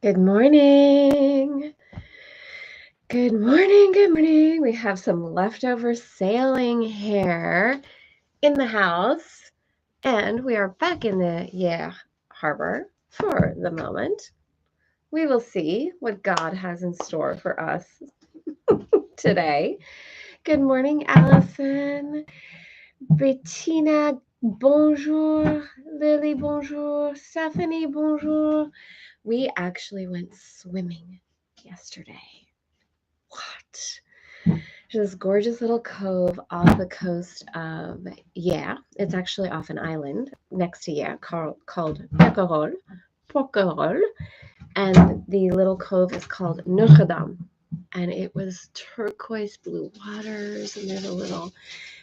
Good morning. Good morning. Good morning. We have some leftover sailing hair in the house, and we are back in the harbor for the moment. We will see what God has in store for us today. Good morning, Allison. Bettina, bonjour. Lily, bonjour. Stephanie, bonjour. We actually went swimming yesterday. What? There's this gorgeous little cove off the coast of it's actually off an island next to called Porquerolles, and the little cove is called Notre Dame, and it was turquoise blue waters, and there's a little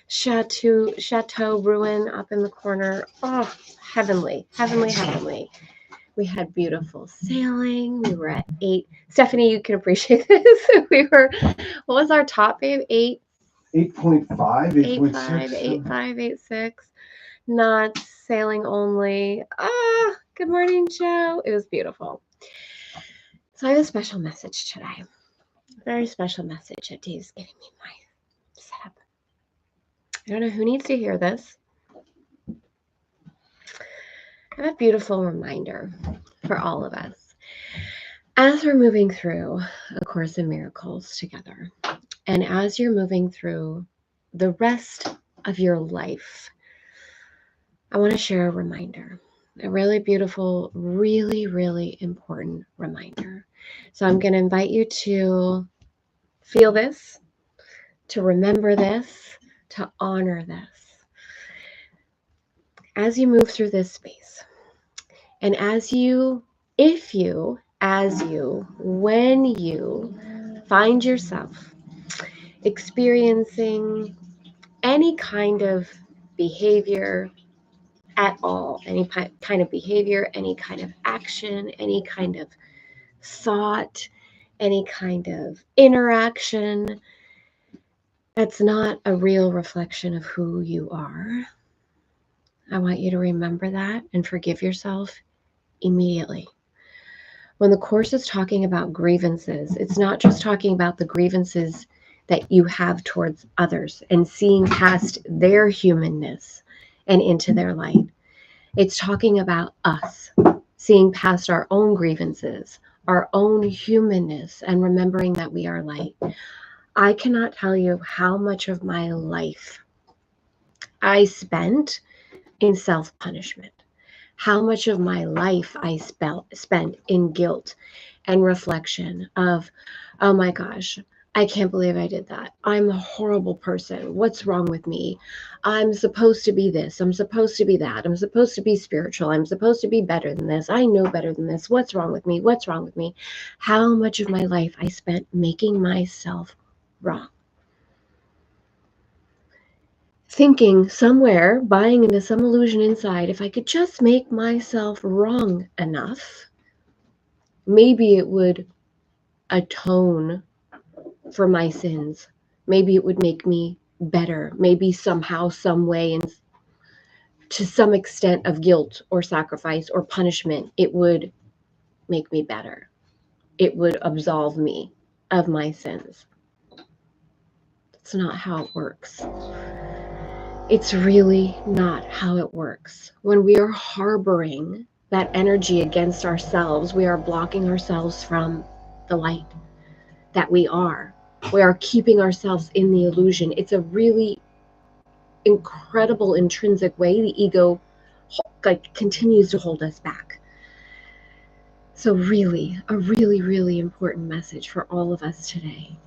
chateau ruin up in the corner. Oh, heavenly, heavenly, heavenly. We had beautiful sailing. We were at 8. Stephanie, you can appreciate this. What was our top, babe? 8.5, 8.5, 8.5, 8.6. Knots, sailing only. Good morning, Joe. It was beautiful. So I have a special message today. A very special message that Dave's giving me my setup. I don't know who needs to hear this. I have a beautiful reminder for all of us. As we're moving through A Course in Miracles together, and as you're moving through the rest of your life, I want to share a reminder, a really beautiful, really, really important reminder. So I'm going to invite you to feel this, to remember this, to honor this. As you move through this space, and when you find yourself experiencing any kind of behavior at all, any kind of behavior, any kind of action, any kind of thought, any kind of interaction that's not a real reflection of who you are, I want you to remember that and forgive yourself immediately. When the Course is talking about grievances, it's not just talking about the grievances that you have towards others and seeing past their humanness and into their light. It's talking about us, seeing past our own grievances, our own humanness, and remembering that we are light. I cannot tell you how much of my life I spent in self-punishment, how much of my life I spent in guilt and reflection of, oh my gosh, I can't believe I did that. I'm a horrible person. What's wrong with me? I'm supposed to be this. I'm supposed to be that. I'm supposed to be spiritual. I'm supposed to be better than this. I know better than this. What's wrong with me? What's wrong with me? How much of my life I spent making myself wrong. Thinking somewhere, buying into some illusion inside, if I could just make myself wrong enough, maybe it would atone for my sins. Maybe it would make me better. Maybe somehow, some way, and to some extent of guilt or sacrifice or punishment, it would make me better. It would absolve me of my sins. That's not how it works. It's really not how it works. When we are harboring that energy against ourselves, we are blocking ourselves from the light that we are. We are keeping ourselves in the illusion. It's a really incredible intrinsic way the ego continues to hold us back. So really, a really, really important message for all of us today.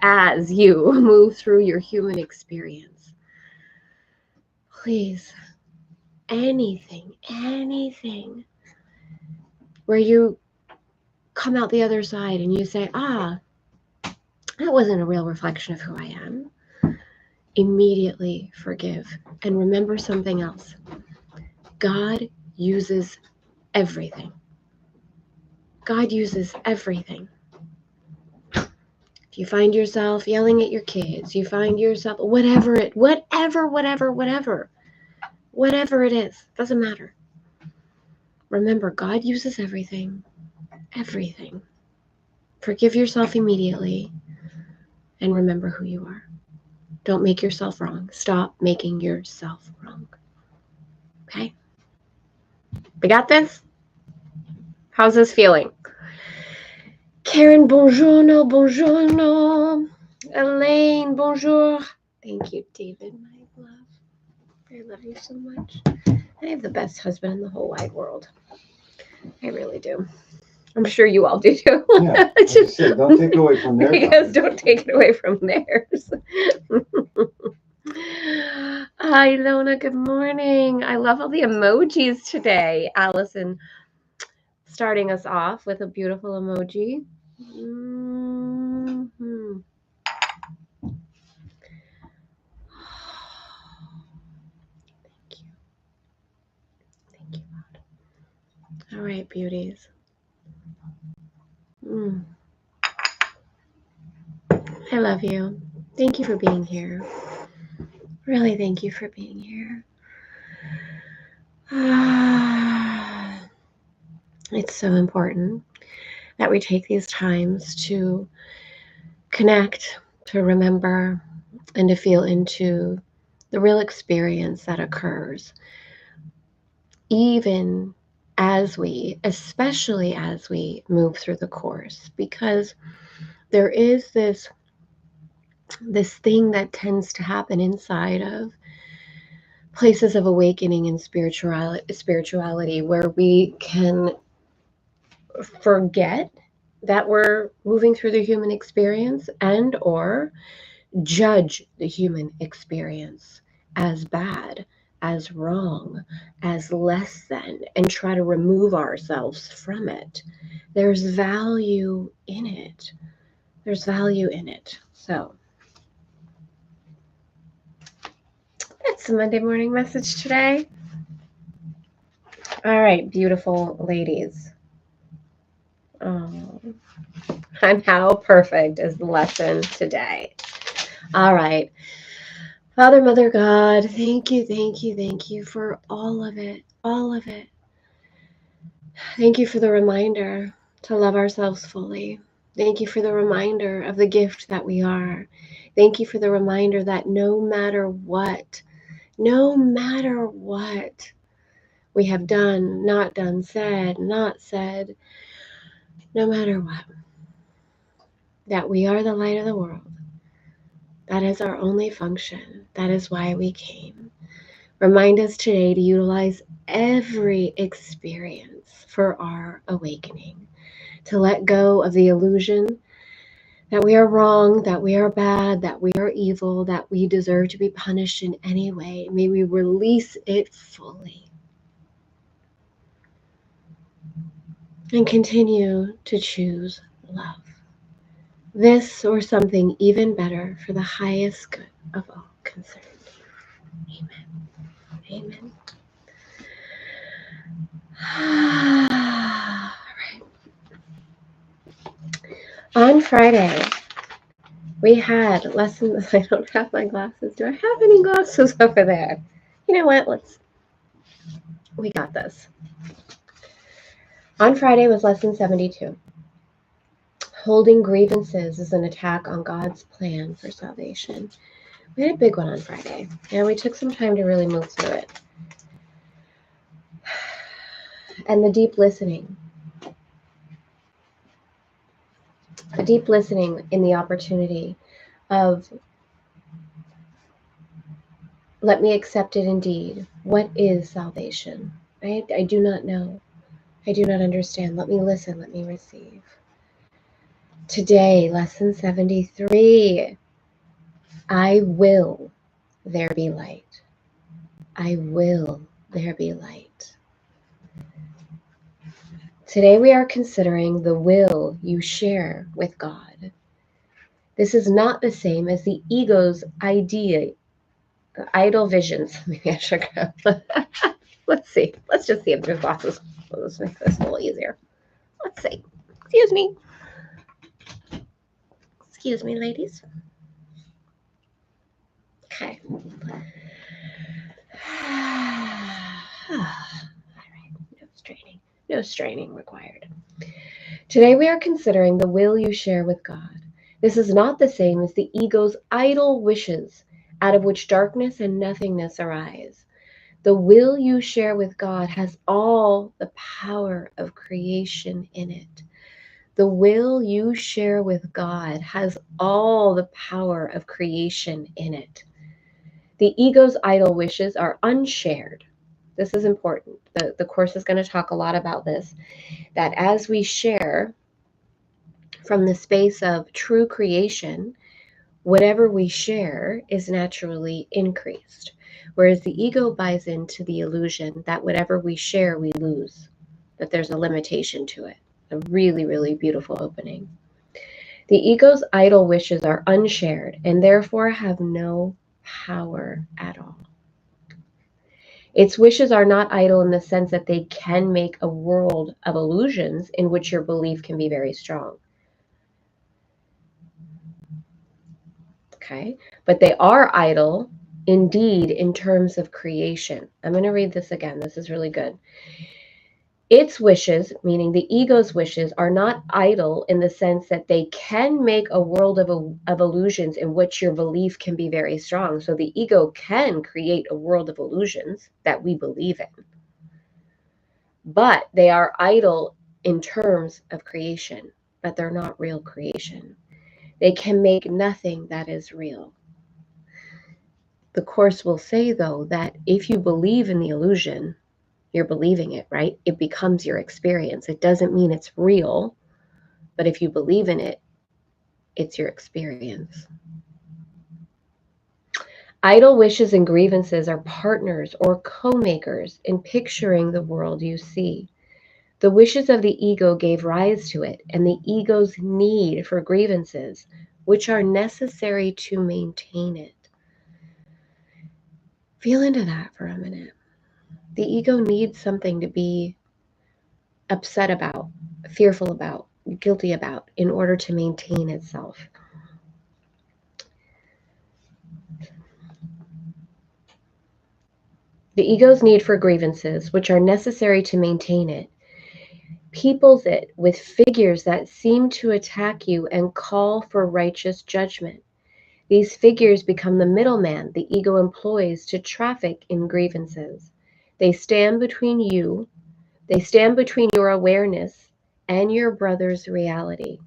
As you move through your human experience, please, anything where you come out the other side and you say, that wasn't a real reflection of who I am, immediately forgive. And remember something else. God uses everything. God uses everything. If you find yourself yelling at your kids, you find yourself, whatever it is, doesn't matter. Remember, God uses everything. Everything. Forgive yourself immediately and remember who you are. Don't make yourself wrong. Stop making yourself wrong. Okay? We got this? How's this feeling? Karen, buongiorno, buongiorno. Elaine, bonjour. Thank you, David, my love. I love you so much. I have the best husband in the whole wide world. I really do. I'm sure you all do too. Yeah, like you said, don't take it away from theirs. Because don't take it away from theirs. Hi, Lona. Good morning. I love all the emojis today. Allison starting us off with a beautiful emoji. Mm-hmm. Thank you. Thank you, God. All right, beauties. I love you. Thank you for being here. Really, thank you for being here. It's so important that we take these times to connect, to remember, and to feel into the real experience that occurs, even as we, especially as we move through the course, because there is this thing that tends to happen inside of places of awakening and spirituality where we can forget that we're moving through the human experience and or judge the human experience as bad, as wrong, as less than, and try to remove ourselves from it. There's value in it. There's value in it. So that's the Monday morning message today. All right, beautiful ladies. Oh, and how perfect is the lesson today? All right. Father, Mother, God, thank you, thank you, thank you for all of it, all of it. Thank you for the reminder to love ourselves fully. Thank you for the reminder of the gift that we are. Thank you for the reminder that no matter what we have done, not done, said, not said, no matter what, that we are the light of the world. That is our only function. That is why we came. Remind us today to utilize every experience for our awakening, to let go of the illusion that we are wrong, that we are bad, that we are evil, that we deserve to be punished in any way. May we release it fully and continue to choose love. This or something even better for the highest good of all concerned. Amen. Amen. All right. On Friday, we had lessons. I don't have my glasses. Do I have any glasses over there? You know what? We got this. On Friday was lesson 72. Holding grievances is an attack on God's plan for salvation. We had a big one on Friday, and we took some time to really move through it. And the deep listening in the opportunity of, let me accept it indeed. What is salvation? Right? I do not know. I do not understand. Let me listen. Let me receive. Today, lesson 73. I will there be light. I will there be light. Today we are considering the will you share with God. This is not the same as the ego's idle visions. Maybe I should go. Let's see. Let's just see if there's glasses. Let's make this a little easier. Let's see. Excuse me. Excuse me, ladies. Okay. All right. No straining. No straining required. Today we are considering the will you share with God. This is not the same as the ego's idle wishes, out of which darkness and nothingness arise. The will you share with God has all the power of creation in it. The will you share with God has all the power of creation in it. The ego's idle wishes are unshared. This is important. The Course is going to talk a lot about this, that as we share from the space of true creation, whatever we share is naturally increased. Whereas the ego buys into the illusion that whatever we share, we lose, that there's a limitation to it. A really, really beautiful opening. The ego's idle wishes are unshared and therefore have no power at all. Its wishes are not idle in the sense that they can make a world of illusions in which your belief can be very strong. Okay, but they are idle indeed in terms of creation. I'm going to read this again. This is really good. Its wishes, meaning the ego's wishes, are not idle in the sense that they can make a world of illusions in which your belief can be very strong. So the ego can create a world of illusions that we believe in. But they are idle in terms of creation, but they're not real creation. They can make nothing that is real. The Course will say, though, that if you believe in the illusion, you're believing it, right? It becomes your experience. It doesn't mean it's real, but if you believe in it, it's your experience. Idle wishes and grievances are partners or co-makers in picturing the world you see. The wishes of the ego gave rise to it, and the ego's need for grievances, which are necessary to maintain it. Feel into that for a minute. The ego needs something to be upset about, fearful about, guilty about, in order to maintain itself. The ego's need for grievances, which are necessary to maintain it, peoples it with figures that seem to attack you and call for righteous judgment. These figures become the middleman the ego employs to traffic in grievances. They stand between your awareness and your brother's reality.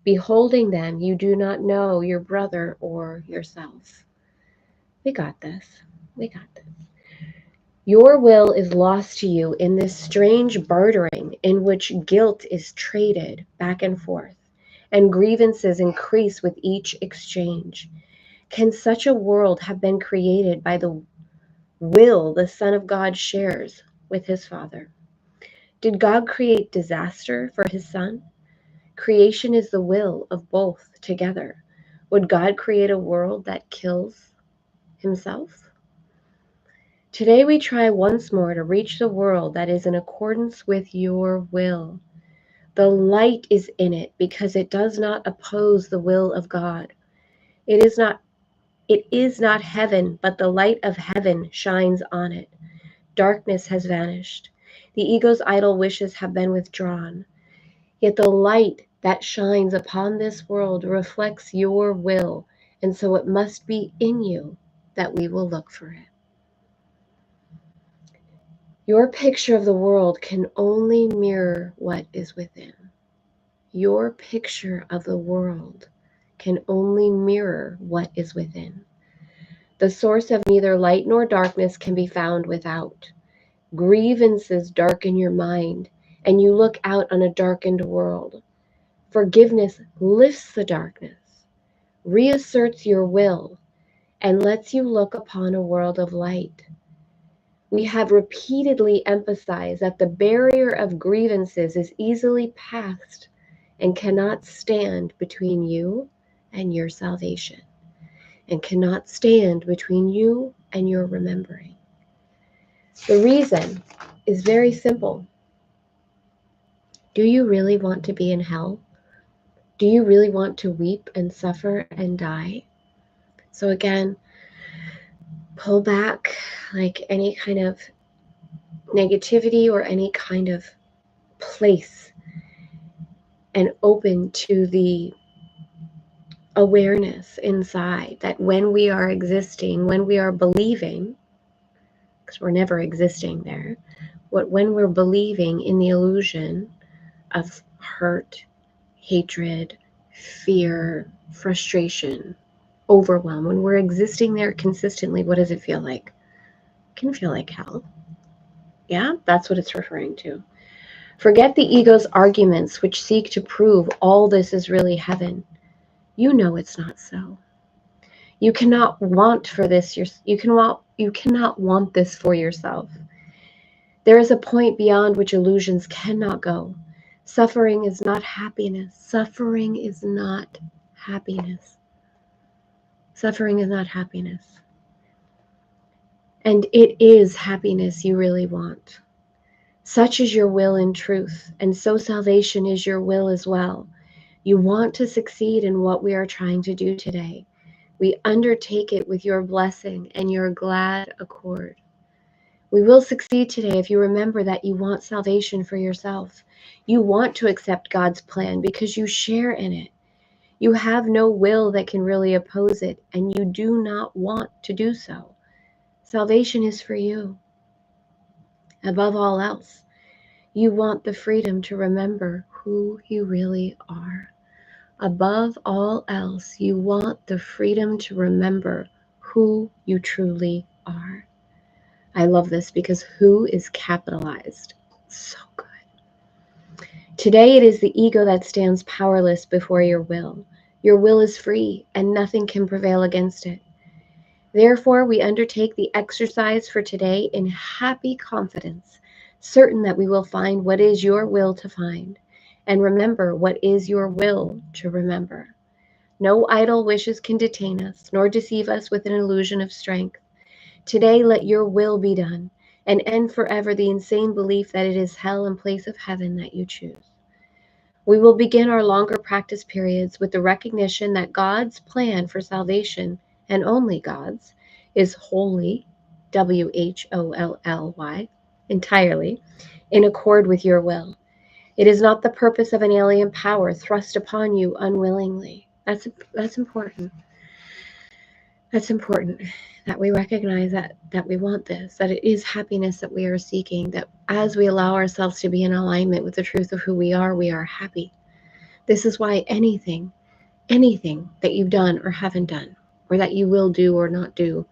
Beholding them, you do not know your brother or yourself. We got this. We got this. Your will is lost to you in this strange bartering in which guilt is traded back and forth, and grievances increase with each exchange. Can such a world have been created by the will the Son of God shares with his Father? Did God create disaster for his Son? Creation is the will of both together. Would God create a world that kills himself? Today we try once more to reach the world that is in accordance with your will. The light is in it because it does not oppose the will of God. It is not heaven, but the light of heaven shines on it. Darkness has vanished. The ego's idle wishes have been withdrawn. Yet the light that shines upon this world reflects your will, and so it must be in you that we will look for it. Your picture of the world can only mirror what is within. Your picture of the world can only mirror what is within. The source of neither light nor darkness can be found without. Grievances darken your mind, and you look out on a darkened world. Forgiveness lifts the darkness, reasserts your will, and lets you look upon a world of light. We have repeatedly emphasized that the barrier of grievances is easily passed and cannot stand between you and your salvation, and cannot stand between you and your remembering. The reason is very simple. Do you really want to be in hell? Do you really want to weep and suffer and die? So again, pull back like any kind of negativity or any kind of place and open to the awareness inside that when we are existing, when we are believing, because we're never existing there, when we're believing in the illusion of hurt, hatred, fear, frustration, overwhelm, when we're existing there consistently, what does it feel like? It can feel like hell. Yeah, that's what it's referring to. Forget the ego's arguments which seek to prove all this is really heaven. You know it's not so. You cannot want for this. You cannot want this for yourself. There is a point beyond which illusions cannot go. Suffering is not happiness. Suffering is not happiness. Suffering is not happiness. And it is happiness you really want. Such is your will in truth, and so salvation is your will as well. You want to succeed in what we are trying to do today. We undertake it with your blessing and your glad accord. We will succeed today if you remember that you want salvation for yourself. You want to accept God's plan because you share in it. You have no will that can really oppose it, and you do not want to do so. Salvation is for you. Above all else, you want the freedom to remember who you really are. Above all else, you want the freedom to remember who you truly are. I love this because who is capitalized. So good. Today it is the ego that stands powerless before your will. Your will is free and nothing can prevail against it. Therefore, we undertake the exercise for today in happy confidence, certain that we will find what is your will to find, and remember what is your will to remember. No idle wishes can detain us, nor deceive us with an illusion of strength. Today, let your will be done, and end forever the insane belief that it is hell in place of heaven that you choose. We will begin our longer practice periods with the recognition that God's plan for salvation, and only God's, is wholly, WHOLLY, entirely, in accord with your will. It is not the purpose of an alien power thrust upon you unwillingly. That's important. That's important that we recognize that we want this, that it is happiness that we are seeking, that as we allow ourselves to be in alignment with the truth of who we are happy. This is why anything that you've done or haven't done, or that you will do or not do,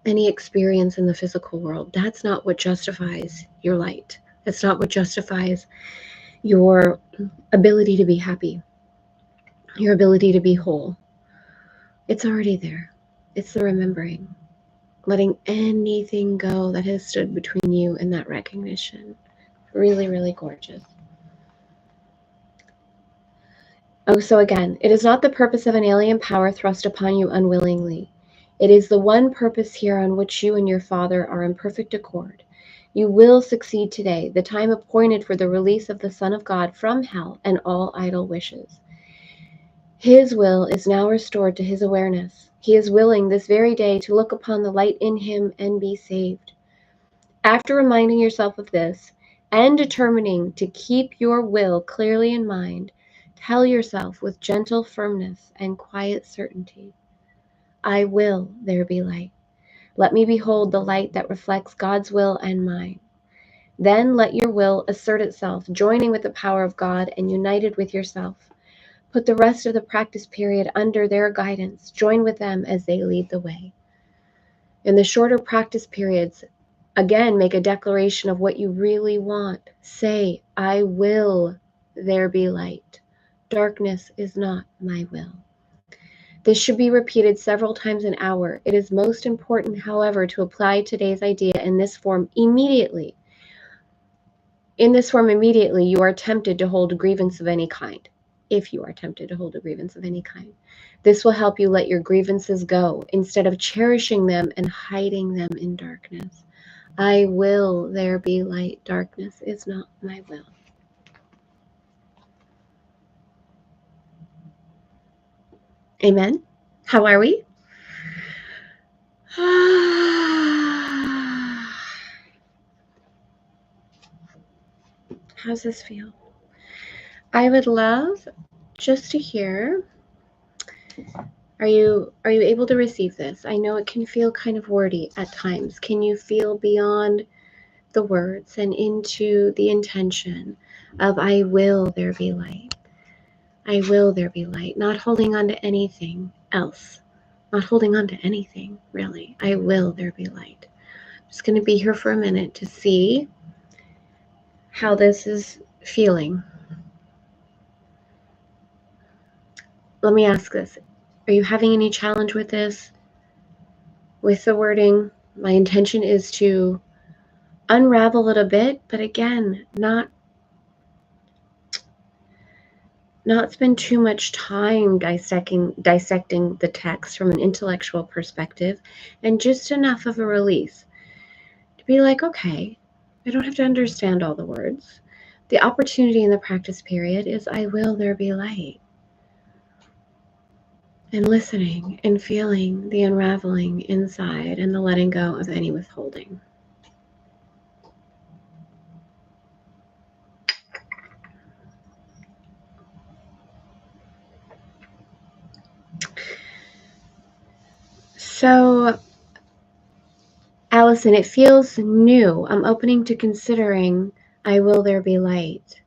any experience in the physical world, that's not what justifies your light. That's not what justifies your ability to be happy, your ability to be whole. It's already there. It's the remembering, letting anything go that has stood between you and that recognition. Really, really gorgeous. Oh, so again, it is not the purpose of an alien power thrust upon you unwillingly. It is the one purpose here on which you and your Father are in perfect accord. You will succeed today, the time appointed for the release of the Son of God from hell and all idle wishes. His will is now restored to his awareness. He is willing this very day to look upon the light in him and be saved. After reminding yourself of this and determining to keep your will clearly in mind, tell yourself with gentle firmness and quiet certainty, I will there be light. Let me behold the light that reflects God's will and mine. Then let your will assert itself, joining with the power of God and united with yourself. Put the rest of the practice period under their guidance. Join with them as they lead the way. In the shorter practice periods, again, make a declaration of what you really want. Say, I will there be light. Darkness is not my will. This should be repeated several times an hour. It is most important, however, to apply today's idea in this form immediately. In this form immediately, you are tempted to hold a grievance of any kind. If you are tempted to hold a grievance of any kind. This will help you let your grievances go instead of cherishing them and hiding them in darkness. I will there be light. Darkness is not my will. Amen. How are we? How's this feel? I would love just to hear, are you able to receive this? I know it can feel kind of wordy at times. Can you feel beyond the words and into the intention of I will there be light? I will there be light, not holding on to anything else, not holding on to anything, really. I will there be light. I'm just going to be here for a minute to see how this is feeling. Let me ask this. Are you having any challenge with this, with the wording? My intention is to unravel it a bit, but again, not spend too much time dissecting the text from an intellectual perspective, and just enough of a release to be like, okay, I don't have to understand all the words. The opportunity in the practice period is I will there be light. And listening and feeling the unraveling inside and the letting go of any withholding. So, Allison, it feels new. I'm opening to considering I will there be light.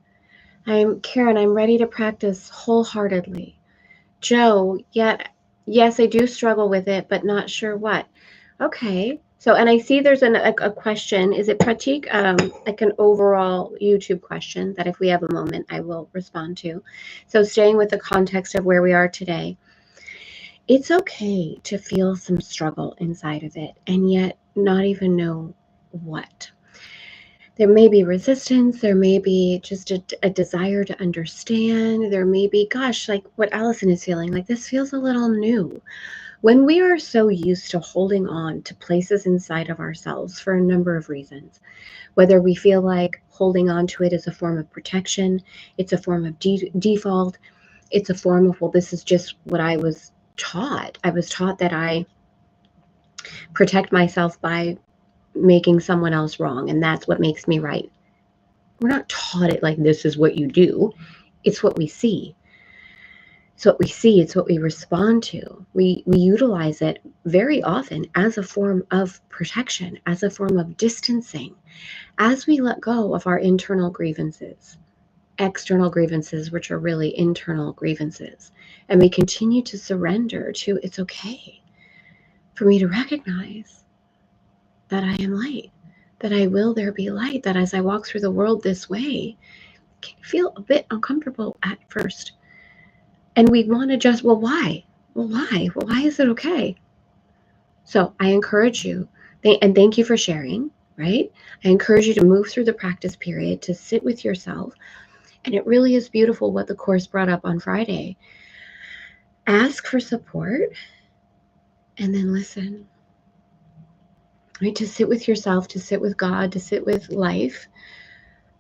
Karen, I'm ready to practice wholeheartedly. Joe, yes, I do struggle with it, but not sure what. Okay. So, and I see there's a question. Is it pratik? Like an overall YouTube question that if we have a moment, I will respond to. So staying with the context of where we are today, it's okay to feel some struggle inside of it and yet not even know what. There may be resistance, there may be just a desire to understand, there may be, gosh, like what Allison is feeling, like this feels a little new. When we are so used to holding on to places inside of ourselves for a number of reasons, whether we feel like holding on to it is a form of protection, it's a form of default, it's a form of, well, this is just what I was taught. I was taught that I protect myself by making someone else wrong, and that's what makes me right. We're not taught it like this is what you do. It's what we see. It's what we see. It's what we respond to. We utilize it very often as a form of protection, as a form of distancing, as we let go of our internal grievances, external grievances, which are really internal grievances. And we continue to surrender to it's okay for me to recognize that I am light, that I will there be light, that as I walk through the world this way, it can feel a bit uncomfortable at first. And we want to just, well, why? Well, why? Well, why is it okay? So I encourage you, and thank you for sharing, right? I encourage you to move through the practice period, to sit with yourself. And it really is beautiful what the Course brought up on Friday. Ask for support and then listen. Right? To sit with yourself, to sit with God, to sit with life.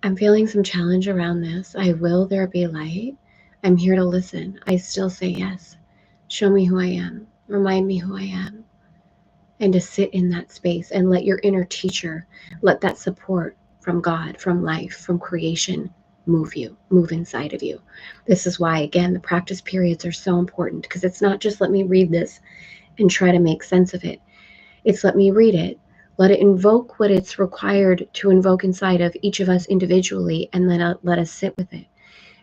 I'm feeling some challenge around this. I will there be light. I'm here to listen. I still say yes. Show me who I am. Remind me who I am. And to sit in that space and let your inner teacher, let that support from God, from life, from creation, move inside of you. This is why, again, the practice periods are so important, because it's not just let me read this and try to make sense of it. It's let me read it, let it invoke what it's required to invoke inside of each of us individually, and then let us sit with it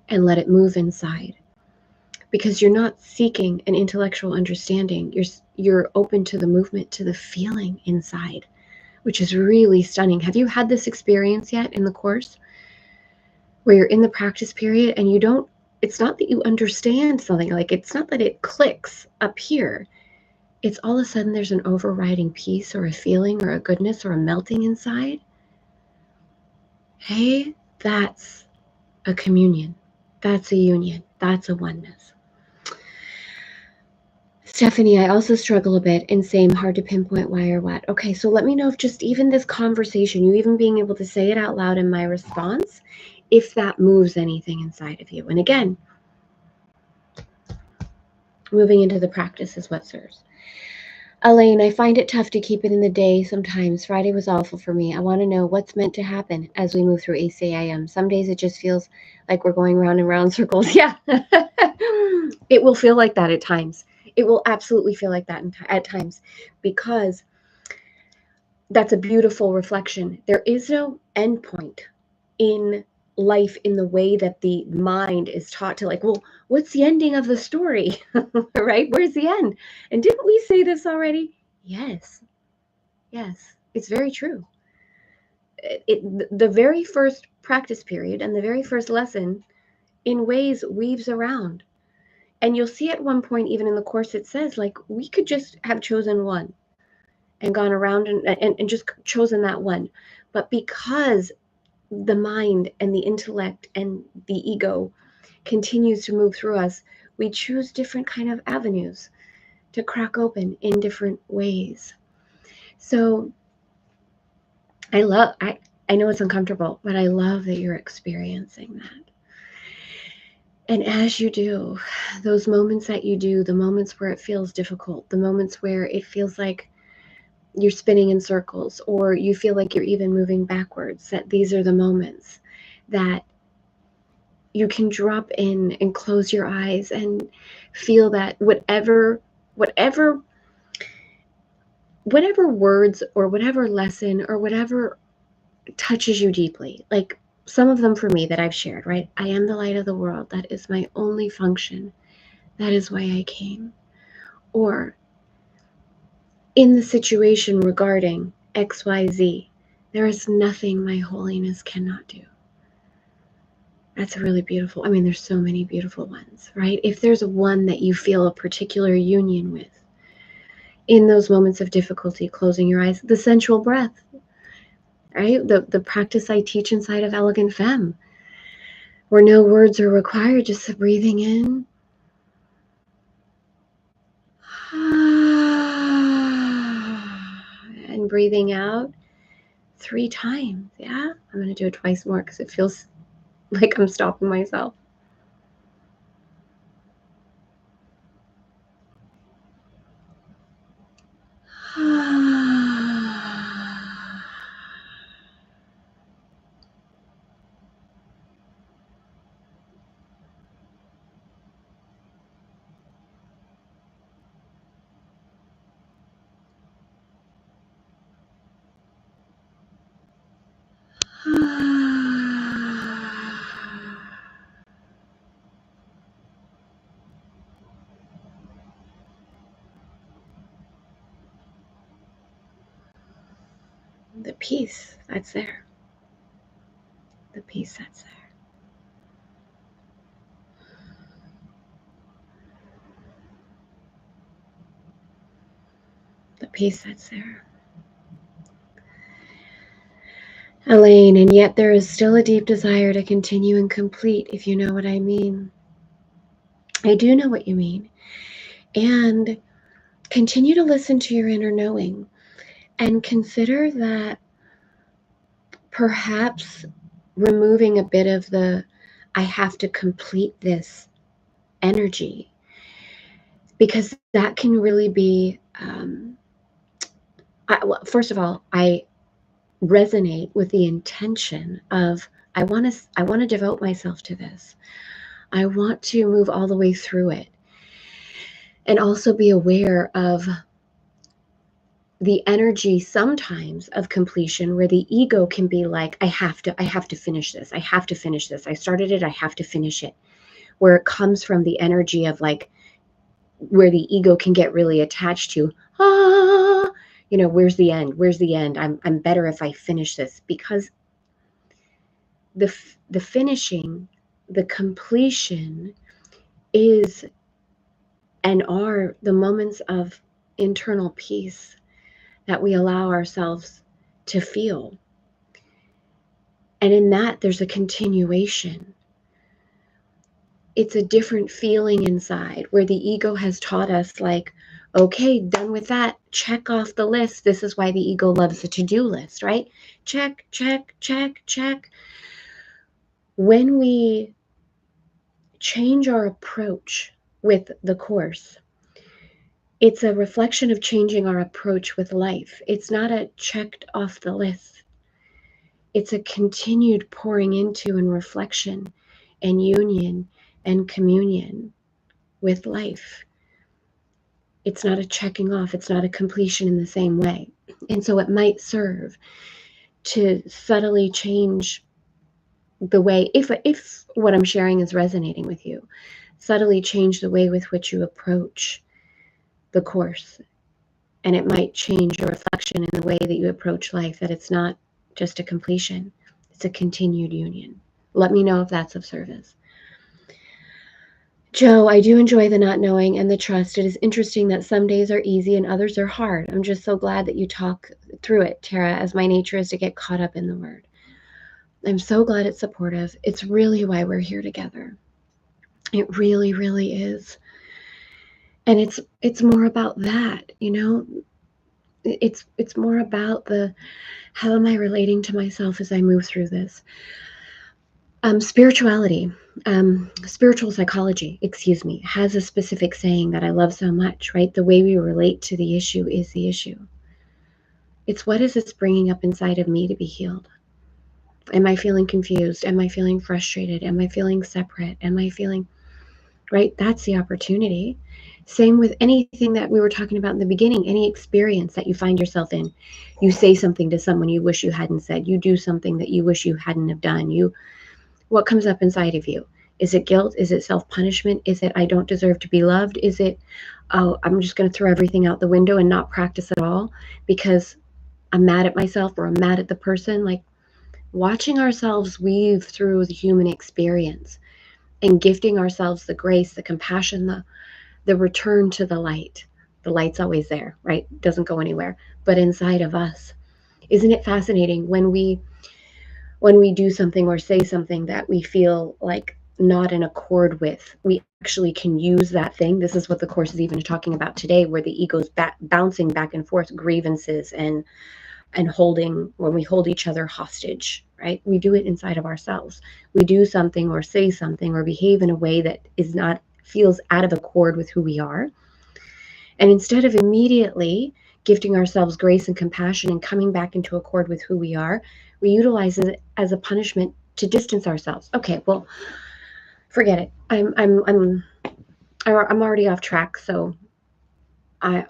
and let it move inside. Because you're not seeking an intellectual understanding. You're open to the movement, to the feeling inside, which is really stunning. Have you had this experience yet in the Course where you're in the practice period and it's not that you understand something, like it's not that it clicks up here. It's all of a sudden there's an overriding peace or a feeling or a goodness or a melting inside. Hey, that's a communion. That's a union. That's a oneness. Stephanie, I also struggle a bit in same, hard to pinpoint why or what. Okay, so let me know if just even this conversation, you even being able to say it out loud in my response, if that moves anything inside of you. And again, moving into the practice is what serves. Elaine, I find it tough to keep it in the day sometimes. Friday was awful for me. I want to know what's meant to happen as we move through ACIM. Some days it just feels like we're going round and round circles. Yeah. It will feel like that at times. It will absolutely feel like that at times, because that's a beautiful reflection. There is no end point in life in the way that the mind is taught to, like, well, what's the ending of the story? Right? Where's the end? And didn't we say this already? Yes. It's very true. The very first practice period and the very first lesson in ways weaves around. And you'll see at one point, even in the course, it says, like, we could just have chosen one and gone around and just chosen that one. But because the mind and the intellect and the ego continues to move through us, we choose different kind of avenues to crack open in different ways. So I know it's uncomfortable, but I love that you're experiencing that. And as you do, those moments that you do, the moments where it feels difficult, the moments where it feels like you're spinning in circles, or you feel like you're even moving backwards, that these are the moments that you can drop in and close your eyes and feel that whatever words or whatever lesson or whatever touches you deeply, like some of them for me that I've shared, right? I am the light of the world. That is my only function. That is why I came. Or in the situation regarding XYZ, there is nothing my holiness cannot do. That's a really beautiful, I mean, there's so many beautiful ones, right? If there's one that you feel a particular union with, in those moments of difficulty, closing your eyes, the sensual breath, right? The practice I teach inside of Elegant Femme, where no words are required, just the breathing in and breathing out 3 times. Yeah, I'm going to do it twice more because it feels like I'm stopping myself. The peace that's there. The peace that's there. The peace that's there. Elaine, and yet there is still a deep desire to continue and complete, if you know what I mean. I do know what you mean. And continue to listen to your inner knowing and consider that perhaps removing a bit of the I have to complete this energy, because that can really be, well, first of all, I resonate with the intention of I want to devote myself to this. I want to move all the way through it, and also be aware of the energy sometimes of completion, where the ego can be like, I have to finish this. I have to finish this. I started it. I have to finish it. Where it comes from the energy of, like, where the ego can get really attached to, where's the end? Where's the end? I'm better if I finish this, because the finishing, the completion is and are the moments of internal peace that we allow ourselves to feel. And in that, there's a continuation. It's a different feeling inside, where the ego has taught us, like, okay, done with that, check off the list. This is why the ego loves the to-do list, right? Check, check, check, check. When we change our approach with the course, It's a reflection of changing our approach with life. It's not a checked off the list. It's a continued pouring into and reflection and union and communion with life. It's not a checking off. It's not a completion in the same way. And so it might serve to subtly change the way, if what I'm sharing is resonating with you, subtly change the way with which you approach the course. And it might change your reflection in the way that you approach life, that it's not just a completion, it's a continued union. Let me know if that's of service. Joe, I do enjoy the not knowing and the trust. It is interesting that some days are easy and others are hard. I'm just so glad that you talk through it, Tara, as my nature is to get caught up in the word. I'm so glad it's supportive. It's really why we're here together. It really, really is. And it's more about that, you know? It's more about the how am I relating to myself as I move through this? Spirituality, spiritual psychology, excuse me, has a specific saying that I love so much, right? The way we relate to the issue is the issue. It's what is this bringing up inside of me to be healed? Am I feeling confused? Am I feeling frustrated? Am I feeling separate? Am I feeling, right? That's the opportunity. Same with anything that we were talking about in the beginning, any experience that you find yourself in. You say something to someone you wish you hadn't said. You do something that you wish you hadn't have done. What comes up inside of you? Is it guilt? Is it self-punishment? Is it I don't deserve to be loved? Is it, oh, I'm just going to throw everything out the window and not practice at all because I'm mad at myself or I'm mad at the person? Like, watching ourselves weave through the human experience and gifting ourselves the grace, the compassion, the return to the light. The light's always there, right? It doesn't go anywhere, but inside of us. Isn't it fascinating when we do something or say something that we feel like not in accord with, we actually can use that thing. This is what the course is even talking about today, where the ego's bouncing back and forth, grievances and holding, when we hold each other hostage, right? We do it inside of ourselves. We do something or say something or behave in a way that feels out of accord with who we are. And instead of immediately gifting ourselves grace and compassion and coming back into accord with who we are, we utilize it as a punishment to distance ourselves. Okay, well, forget it. I'm already off track, so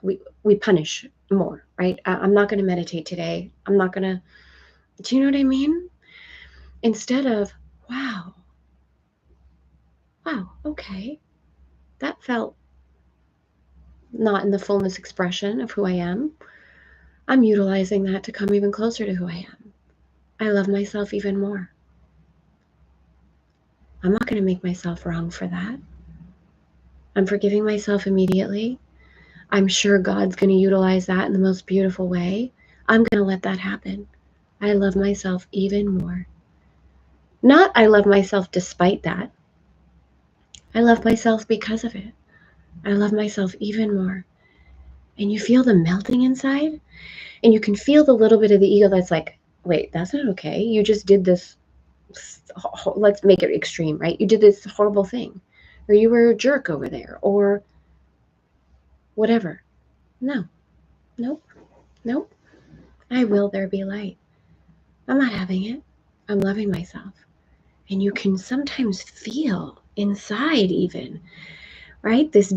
we punish more, right? I'm not going to meditate today. I'm not going to. Do you know what I mean? Instead of, wow, okay, that felt not in the fullness expression of who I am. I'm utilizing that to come even closer to who I am. I love myself even more. I'm not going to make myself wrong for that. I'm forgiving myself immediately. I'm sure God's going to utilize that in the most beautiful way. I'm going to let that happen. I love myself even more. Not I love myself despite that. I love myself because of it. I love myself even more. And you feel the melting inside, and you can feel the little bit of the ego that's like, wait, that's not okay. You just did this. Let's make it extreme, right? You did this horrible thing, or you were a jerk over there, or whatever. No, nope. I will there be light. I'm not having it. I'm loving myself. And you can sometimes feel inside even, right? This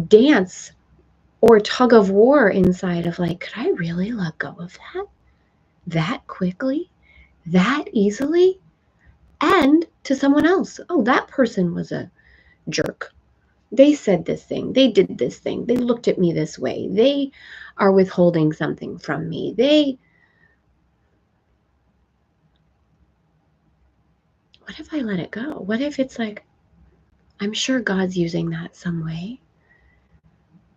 dance or tug of war inside of like, could I really let go of that quickly, that easily? And to someone else, oh, that person was a jerk. They said this thing. They did this thing. They looked at me this way. They are withholding something from me. What if I let it go? What if it's like, I'm sure God's using that some way.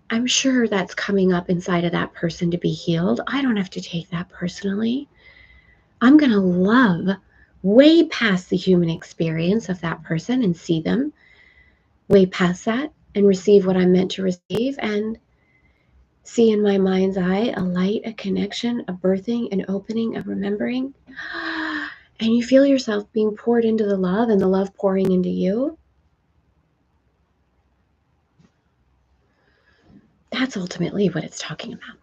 I'm sure that's coming up inside of that person to be healed. I don't have to take that personally. I'm going to love way past the human experience of that person and see them way past that and receive what I'm meant to receive and see in my mind's eye a light, a connection, a birthing, an opening, a remembering. And you feel yourself being poured into the love and the love pouring into you. That's ultimately what it's talking about.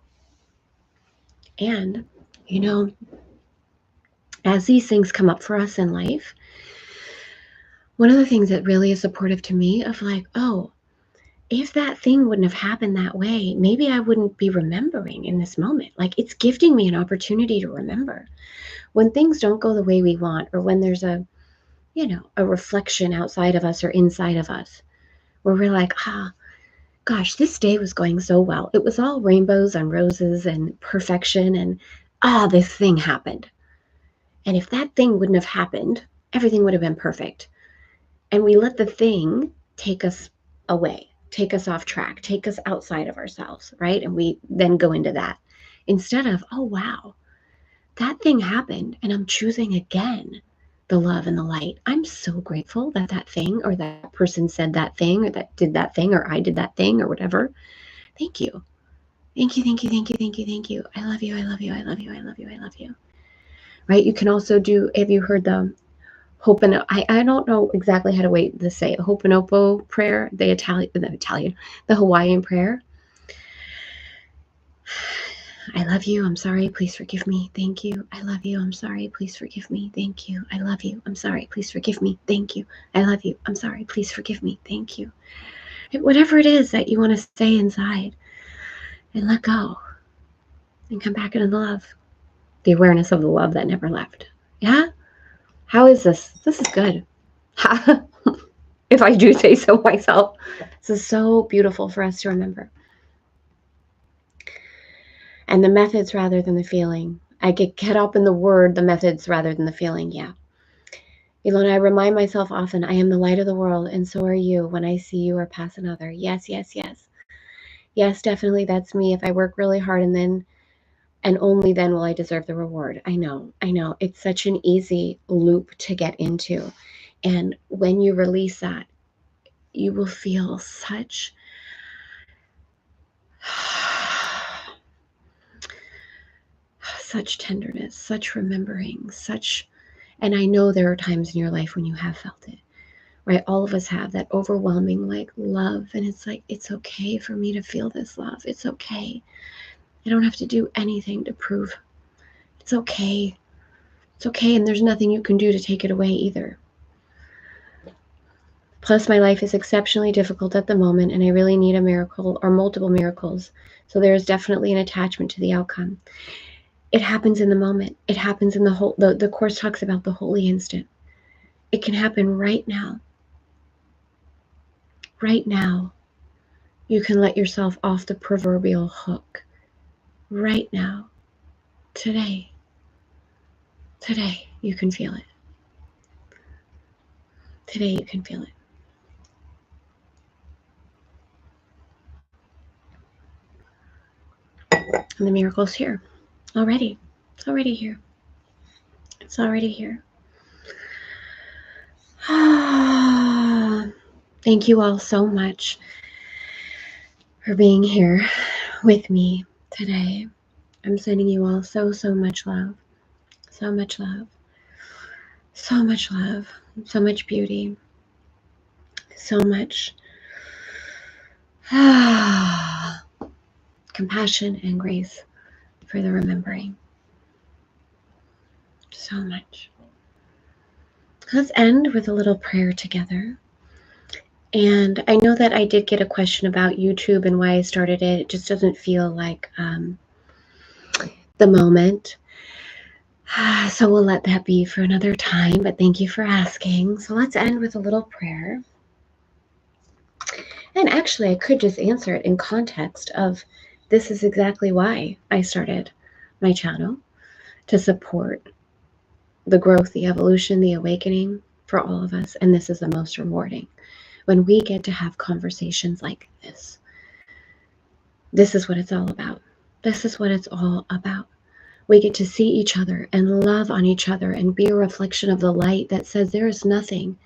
And, you know, as these things come up for us in life, one of the things that really is supportive to me of like, oh, if that thing wouldn't have happened that way, maybe I wouldn't be remembering in this moment. Like, it's gifting me an opportunity to remember. When things don't go the way we want, or when there's a reflection outside of us or inside of us, where we're like, gosh, this day was going so well. It was all rainbows and roses and perfection, and this thing happened. And if that thing wouldn't have happened, everything would have been perfect. And we let the thing take us away, take us off track, take us outside of ourselves, right? And we then go into that instead of, oh, wow, that thing happened and I'm choosing again the love and the light. I'm so grateful that that thing or that person said that thing or that did that thing or I did that thing or whatever. Thank you. Thank you, thank you, thank you, thank you, thank you. I love you, I love you, I love you, I love you, I love you. Right? You can also do, have you heard the I don't know exactly how to say it. Ho'oponopono prayer, the Hawaiian prayer. I love you. I'm sorry. Please forgive me. Thank you. I love you. I'm sorry. Please forgive me. Thank you. I love you. I'm sorry. Please forgive me. Thank you. I love you. I'm sorry. Please forgive me. Thank you. Whatever it is that you want to stay inside and let go and come back into the love, the awareness of the love that never left. Yeah? How is this? This is good. If I do say so myself. This is so beautiful for us to remember. And the methods rather than the feeling. I get caught up in the word, the methods rather than the feeling. Yeah. Ilona, I remind myself often, I am the light of the world, and so are you when I see you or pass another. Yes, yes, yes. Yes, definitely, that's me. If I work really hard and only then will I deserve the reward. I know. It's such an easy loop to get into. And when you release that, you will feel such tenderness, such remembering, and I know there are times in your life when you have felt it, right? All of us have that overwhelming like love, and it's like, it's okay for me to feel this love. It's okay. I don't have to do anything to prove. It's okay. It's okay, and there's nothing you can do to take it away either. Plus, my life is exceptionally difficult at the moment, and I really need a miracle or multiple miracles. So there is definitely an attachment to the outcome. It happens in the moment. It happens in the Course talks about the holy instant. It can happen right now. Right now, you can let yourself off the proverbial hook. Right now, today, you can feel it. Today, you can feel it. And the miracle's here already. It's already here. It's already here. Thank you all so much for being here with me today. I'm sending you all so much love. So much love. So much love. So much beauty. So much compassion and grace for the remembering. So much. Let's end with a little prayer together. And I know that I did get a question about YouTube and why I started it. It just doesn't feel like the moment. So we'll let that be for another time, but thank you for asking. So let's end with a little prayer. And actually, I could just answer it in context of this is exactly why I started my channel, to support the growth, the evolution, the awakening for all of us. And this is the most rewarding. When we get to have conversations like this, this is what it's all about. This is what it's all about. We get to see each other and love on each other and be a reflection of the light that says there is nothing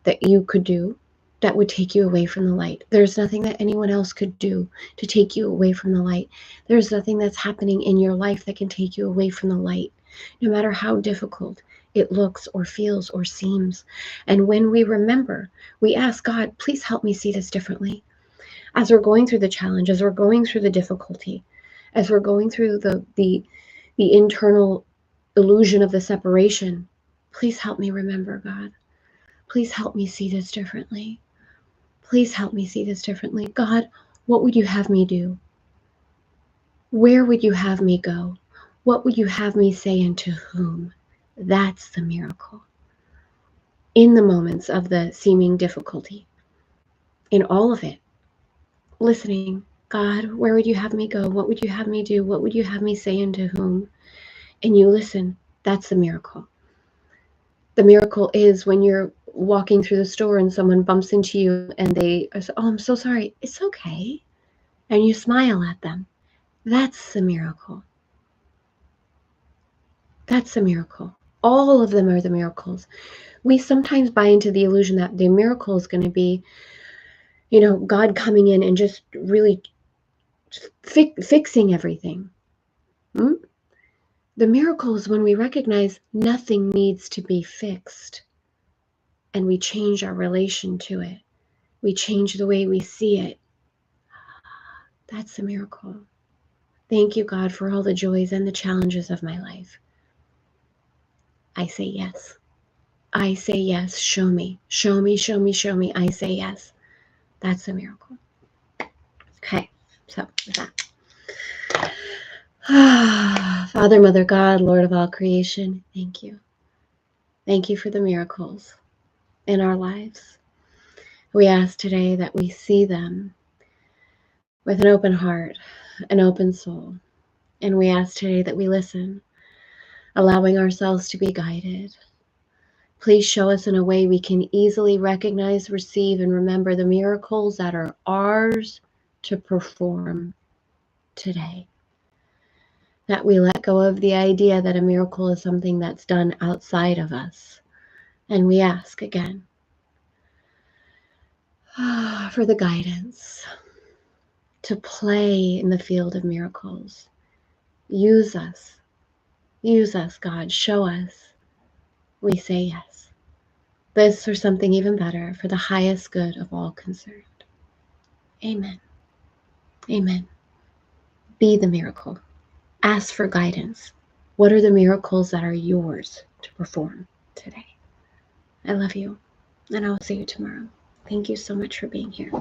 that you could do that would take you away from the light. There's nothing that anyone else could do to take you away from the light. There's nothing that's happening in your life that can take you away from the light, no matter how difficult it looks or feels or seems. And when we remember, we ask God, please help me see this differently. as we're going through the challenge, as we're going through the difficulty, as we're going through the internal illusion of the separation. Please help me remember, God. Please help me see this differently. Please help me see this differently. God, what would you have me do? Where would you have me go? What would you have me say and to whom? That's the miracle. In the moments of the seeming difficulty, in all of it, listening, God, where would you have me go? What would you have me do? What would you have me say and to whom? And you listen. That's the miracle. The miracle is when you're walking through the store and someone bumps into you and they say, oh, I'm so sorry. It's okay. And you smile at them. That's the miracle. That's the miracle. All of them are the miracles. We sometimes buy into the illusion that the miracle is going to be, God coming in and just really fixing everything. The miracle is when we recognize nothing needs to be fixed and we change our relation to it. We change the way we see it. That's the miracle. Thank you, God, for all the joys and the challenges of my life. I say yes. I say yes. Show me. Show me, show me, show me. I say yes. That's a miracle. Okay, so with that. Father, Mother, God, Lord of all creation, thank you. Thank you for the miracles in our lives. We ask today that we see them with an open heart, an open soul. And we ask today that we listen, allowing ourselves to be guided. Please show us in a way we can easily recognize, receive, and remember the miracles that are ours to perform today. That we let go of the idea that a miracle is something that's done outside of us. And we ask again for the guidance to play in the field of miracles. Use us. Use us, God. Show us. We say yes. This or something even better for the highest good of all concerned. Amen. Amen. Be the miracle. Ask for guidance. What are the miracles that are yours to perform today? I love you, and I'll see you tomorrow. Thank you so much for being here.